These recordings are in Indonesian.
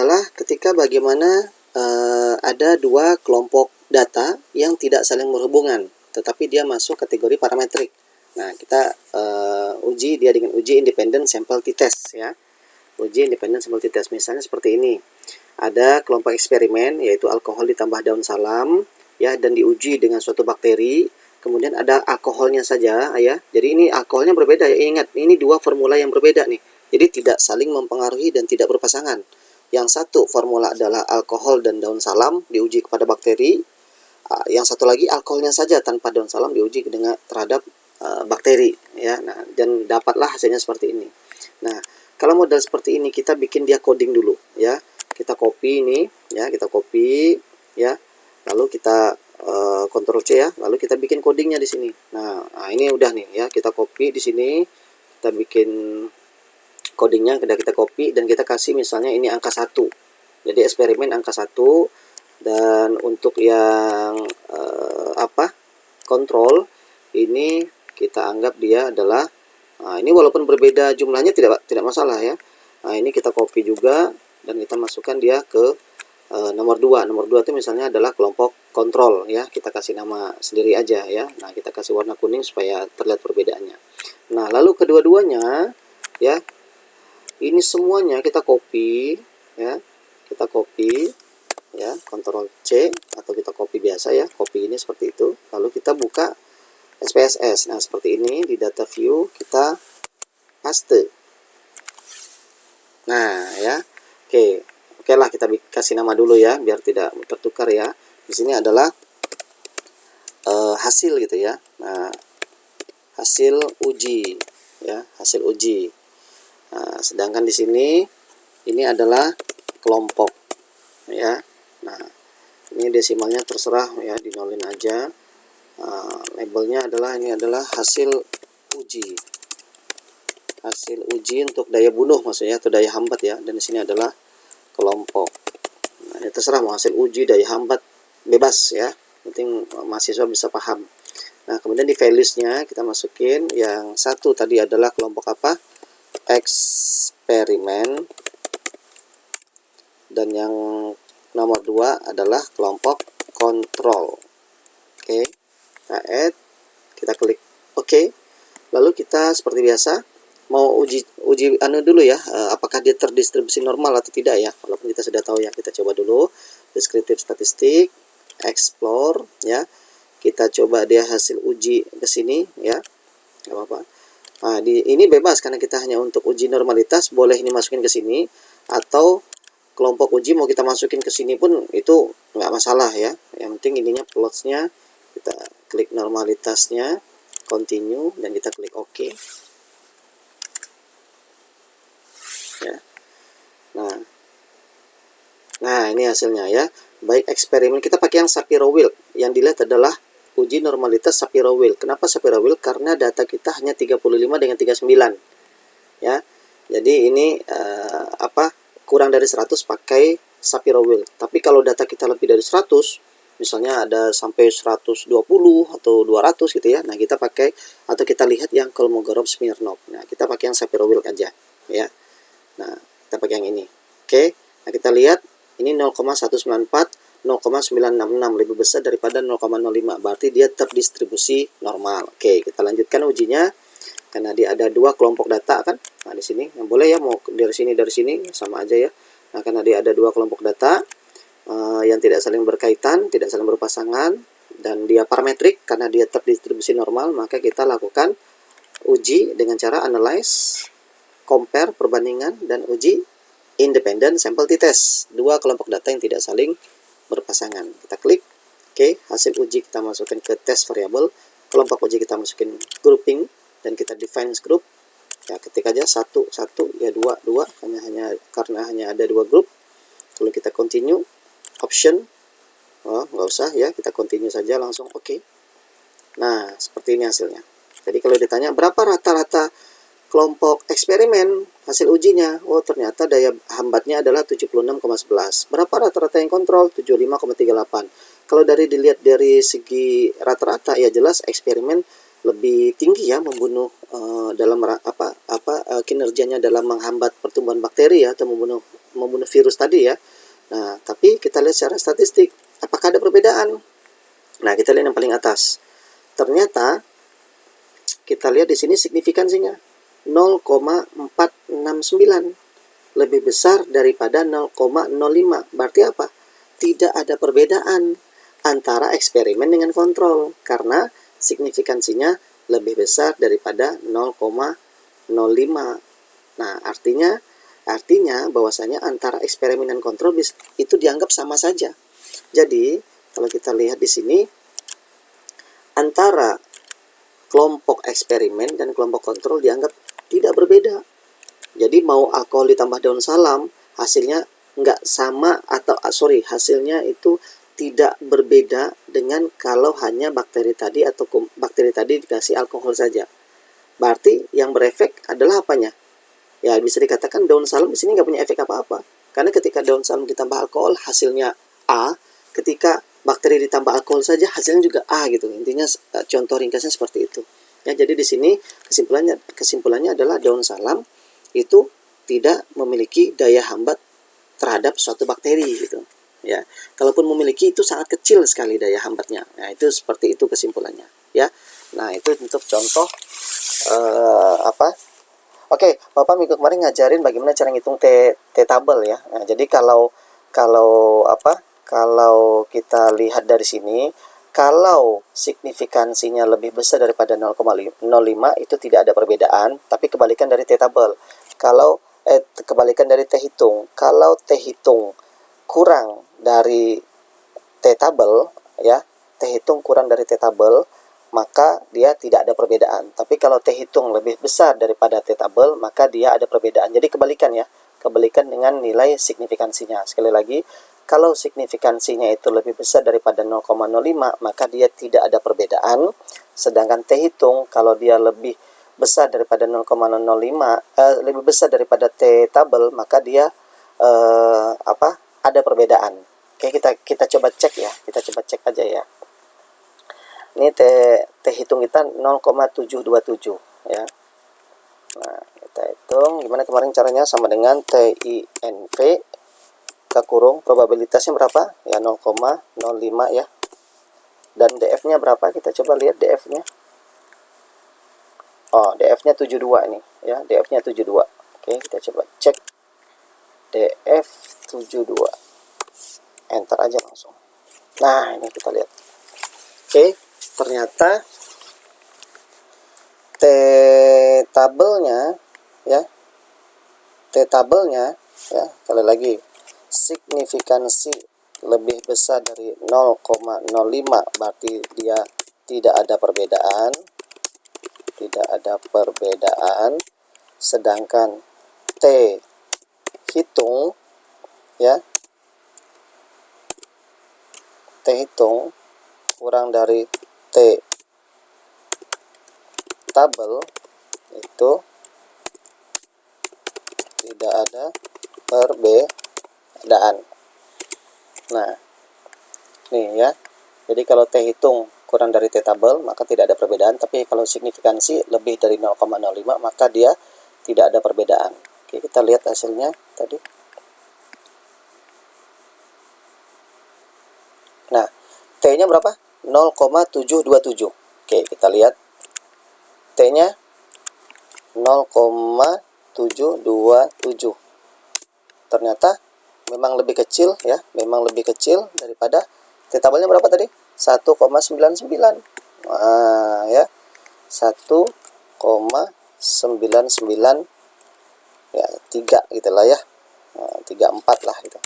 adalah ketika bagaimana ada dua kelompok data yang tidak saling berhubungan, tetapi dia masuk kategori parametrik. Nah, kita uji dia dengan uji independent sample t-test ya. Uji independent sample t-test misalnya seperti ini. Ada kelompok eksperimen yaitu alkohol ditambah daun salam ya, dan diuji dengan suatu bakteri. Kemudian ada alkoholnya saja ya. Jadi ini alkoholnya berbeda ya. Ingat, ini dua formula yang berbeda nih. Jadi tidak saling mempengaruhi dan tidak berpasangan. Yang satu formula adalah alkohol dan daun salam diuji kepada bakteri. Yang satu lagi alkoholnya saja tanpa daun salam diuji dengan terhadap bakteri ya. Nah, dan dapatlah hasilnya seperti ini. Nah, kalau model seperti ini kita bikin dia coding dulu ya. Kita copy ini ya, kita copy ya. Lalu kita Ctrl C ya, lalu kita bikin codingnya di sini. Nah, ini udah nih ya, kita copy di sini, kita bikin codingnya, udah kita copy dan kita kasih misalnya ini angka 1. Jadi eksperimen angka 1, dan untuk yang kontrol ini kita anggap dia adalah ini walaupun berbeda jumlahnya tidak masalah ya. Nah, ini kita copy juga dan kita masukkan dia ke nomor 2. Nomor 2 itu misalnya adalah kelompok kontrol ya. Kita kasih nama sendiri aja ya. Nah, kita kasih warna kuning supaya terlihat perbedaannya. Nah, lalu kedua-duanya ya. Ini semuanya kita copy ya. Kita copy ya, Ctrl C atau kita copy biasa ya. Copy ini seperti itu. Lalu kita buka SPSS. Nah, seperti ini di data view kita paste. Nah, ya. Oke lah, kita kasih nama dulu ya biar tidak tertukar ya. Di sini adalah hasil gitu ya. Nah, hasil uji ya, hasil uji. Nah, sedangkan di sini ini adalah kelompok ya. Nah, ini desimalnya terserah ya, dinolin aja. Labelnya adalah ini adalah hasil uji. Hasil uji untuk daya bunuh maksudnya, atau daya hambat ya. Dan di sini adalah kelompok. Nah, ini terserah mau hasil uji, daya hambat, bebas ya. Penting mahasiswa bisa paham. Nah, kemudian di values-nya kita masukin yang satu tadi adalah kelompok apa? Eksperimen. Dan yang nomor 2 adalah kelompok kontrol. Oke. Kita add, kita klik oke. Lalu kita seperti biasa mau uji dulu ya, apakah dia terdistribusi normal atau tidak ya. Walaupun kita sudah tahu ya, kita coba dulu deskriptif statistik, explore ya. Kita coba dia hasil uji ke sini ya. Enggak apa-apa. Nah, ini bebas karena kita hanya untuk uji normalitas, boleh ini masukin ke sini atau kelompok uji mau kita masukin ke sini pun itu nggak masalah ya. Yang penting ininya plots-nya, kita klik normalitasnya, continue, dan kita klik OK. Ya. Nah, ini hasilnya ya. Baik eksperimen, kita pakai yang Shapiro-Wilk. Yang dilihat adalah uji normalitas Shapiro-Wilk. Kenapa Shapiro-Wilk? Karena data kita hanya 35 dengan 39. Ya. Jadi ini kurang dari 100 pakai Shapiro-Wilk. Tapi kalau data kita lebih dari 100, misalnya ada sampai 120 atau 200 gitu ya. Nah, kita pakai atau kita lihat yang Kolmogorov-Smirnov. Nah, kita pakai yang Shapiro-Wilk aja ya. Nah, kita pakai yang ini. Oke. Nah, kita lihat ini 0,194, 0,966 lebih besar daripada 0,05. Berarti dia terdistribusi normal. Oke, kita lanjutkan ujinya. Karena dia ada dua kelompok data kan. Nah, di sini yang boleh ya, mau dari sini sama aja ya. Nah, karena dia ada dua kelompok data yang tidak saling berkaitan, tidak saling berpasangan, dan dia parametrik karena dia terdistribusi normal, maka kita lakukan uji dengan cara analyze, compare, perbandingan, dan uji independent sample t-test. Dua kelompok data yang tidak saling berpasangan. Kita klik oke. Hasil uji kita masukkan ke test variable, kelompok uji kita masukin grouping, dan kita define group ya, ketik aja 1 ya, 2 karena hanya ada dua grup. Lalu kita continue, option nggak usah ya, kita continue saja langsung oke. Nah, seperti ini hasilnya. Jadi kalau ditanya berapa rata-rata kelompok eksperimen hasil ujinya, oh ternyata daya hambatnya adalah 76,11. Berapa rata-rata yang kontrol? 75,38. Kalau dilihat dari segi rata-rata ya jelas eksperimen lebih tinggi ya, membunuh dalam kinerjanya dalam menghambat pertumbuhan bakteri ya, atau membunuh virus tadi ya. Nah, tapi kita lihat secara statistik, apakah ada perbedaan? Nah, kita lihat yang paling atas. Ternyata kita lihat di sini signifikansinya 0,469, lebih besar daripada 0,05. Berarti apa? Tidak ada perbedaan antara eksperimen dengan kontrol karena signifikansinya lebih besar daripada 0,05. Nah, artinya bahwasanya antara eksperimen dan kontrol itu dianggap sama saja. Jadi, kalau kita lihat di sini, antara kelompok eksperimen dan kelompok kontrol dianggap tidak berbeda. Jadi mau alkohol ditambah daun salam, hasilnya nggak sama, hasilnya itu tidak berbeda dengan kalau hanya bakteri tadi atau bakteri tadi dikasih alkohol saja. Berarti yang berefek adalah apanya? Ya, bisa dikatakan daun salam di sini nggak punya efek apa-apa. Karena ketika daun salam ditambah alkohol hasilnya A, ketika bakteri ditambah alkohol saja hasilnya juga A gitu. Intinya contoh ringkasnya seperti itu. Ya, jadi di sini kesimpulannya adalah daun salam itu tidak memiliki daya hambat terhadap suatu bakteri gitu. Ya, kalaupun memiliki itu sangat kecil sekali daya hambatnya. Nah, itu seperti itu kesimpulannya. Ya, nah itu untuk contoh Oke, Bapak minggu kemarin ngajarin bagaimana cara ngitung T-table ya. Nah, jadi kalau kita lihat dari sini, kalau signifikansinya lebih besar daripada 0,05 itu tidak ada perbedaan, tapi kebalikan dari T-table. Kebalikan dari T-hitung. Kalau T-hitung kurang dari T-table ya, T-hitung kurang dari T-table, maka dia tidak ada perbedaan. Tapi kalau T-hitung lebih besar daripada T-table, maka dia ada perbedaan. Jadi kebalikan ya, kebalikan dengan nilai signifikansinya. Sekali lagi, kalau signifikansinya itu lebih besar daripada 0,05, maka dia tidak ada perbedaan. Sedangkan T-hitung kalau dia lebih besar daripada 0,05, lebih besar daripada T-table, maka dia ada perbedaan. Oke, kita coba cek ya, kita coba cek aja ya. Ini T-hitung kita 0,727 ya. Nah, kita hitung gimana kemarin caranya, sama dengan TINV kita kurung probabilitasnya berapa? Ya 0,05 ya. Dan DF-nya berapa? Kita coba lihat DF-nya. Oh, DF-nya 72 ini ya, DF-nya 72. Oke, kita coba cek DF 72. Enter aja langsung. Nah, ini kita lihat. Oke, ternyata T-tabelnya ya, sekali lagi, signifikansi lebih besar dari 0,05 berarti dia tidak ada perbedaan, sedangkan T-hitung ya, T-hitung kurang dari T-table itu tidak ada perbedaan. Nah, nih ya. Jadi kalau T-hitung kurang dari T-table maka tidak ada perbedaan, tapi kalau signifikansi lebih dari 0,05 maka dia tidak ada perbedaan. Oke, kita lihat hasilnya tadi. Nah, T-nya berapa? 0,727. Oke, kita lihat. T-nya 0,727. Ternyata memang lebih kecil ya, memang lebih kecil daripada T-tabelnya berapa tadi? 1,99. Nah, ya. 1,99 ya, 3 gitulah ya. Nah, 34 lah gitu.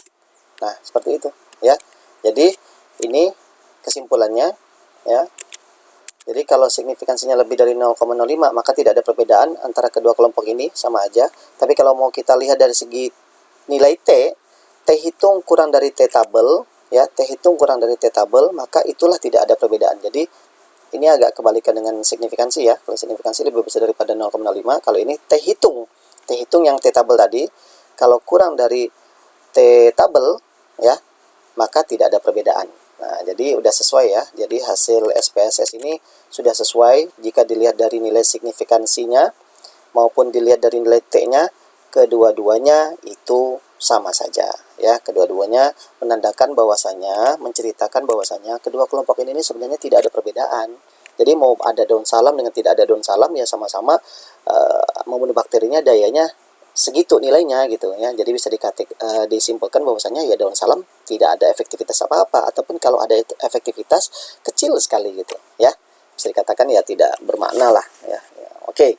Nah, seperti itu ya. Jadi ini kesimpulannya ya. Jadi kalau signifikansinya lebih dari 0,05 maka tidak ada perbedaan antara kedua kelompok ini, sama aja. Tapi kalau mau kita lihat dari segi nilai T-hitung kurang dari T-table ya, T-hitung kurang dari T-table, maka itulah tidak ada perbedaan. Jadi ini agak kebalikan dengan signifikansi ya. Kalau signifikansi lebih besar daripada 0,05, kalau ini T-hitung yang T-table tadi kalau kurang dari T-table ya, maka tidak ada perbedaan. Nah, jadi udah sesuai ya. Jadi hasil SPSS ini sudah sesuai jika dilihat dari nilai signifikansinya maupun dilihat dari nilai T-nya, kedua-duanya itu sama saja ya. Kedua-duanya menandakan bahwasanya, menceritakan bahwasanya kedua kelompok ini sebenarnya tidak ada perbedaan. Jadi mau ada daun salam dengan tidak ada daun salam ya sama-sama membunuh bakterinya, dayanya segitu nilainya gitu ya. Jadi bisa disimpulkan bahwasanya ya daun salam tidak ada efektivitas apa-apa, ataupun kalau ada efektivitas kecil sekali gitu ya. Bisa dikatakan ya tidak bermakna lah ya. Oke.